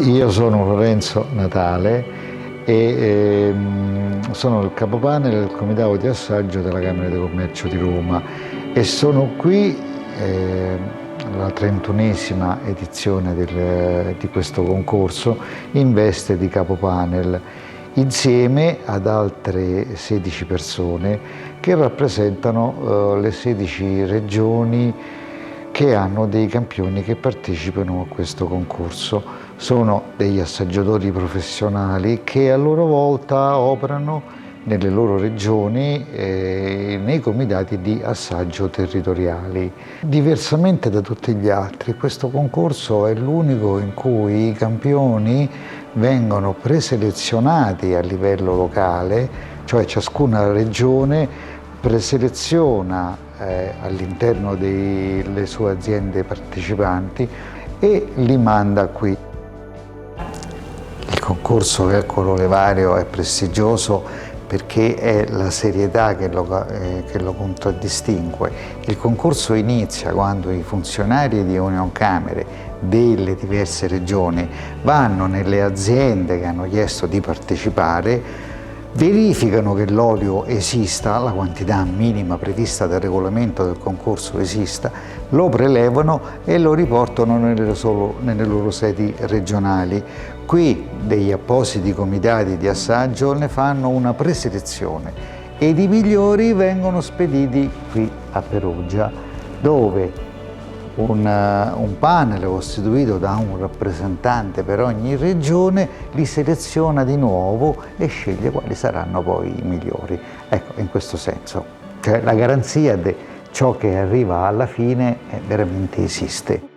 Io sono Lorenzo Natale e sono il capopanel del comitato di assaggio della Camera di Commercio di Roma e sono qui la 31esima edizione di questo concorso in veste di capopanel insieme ad altre 16 persone che rappresentano le 16 regioni che hanno dei campioni che partecipano a questo concorso. Sono degli assaggiatori professionali che a loro volta operano nelle loro regioni nei comitati di assaggio territoriali. Diversamente da tutti gli altri, questo concorso è l'unico in cui i campioni vengono preselezionati a livello locale, cioè ciascuna regione preseleziona all'interno delle sue aziende partecipanti e li manda qui. Il concorso Velcro Olevario è prestigioso perché è la serietà che lo contraddistingue. Il concorso inizia quando i funzionari di Unioncamere delle diverse regioni vanno nelle aziende che hanno chiesto di partecipare, verificano che l'olio esista, la quantità minima prevista dal regolamento del concorso esista, lo prelevano e lo riportano nelle loro sedi regionali. Qui degli appositi comitati di assaggio ne fanno una preselezione ed i migliori vengono spediti qui a Perugia, dove un panel costituito da un rappresentante per ogni regione li seleziona di nuovo e sceglie quali saranno poi i migliori. Ecco, in questo senso, cioè la garanzia di ciò che arriva alla fine veramente esiste.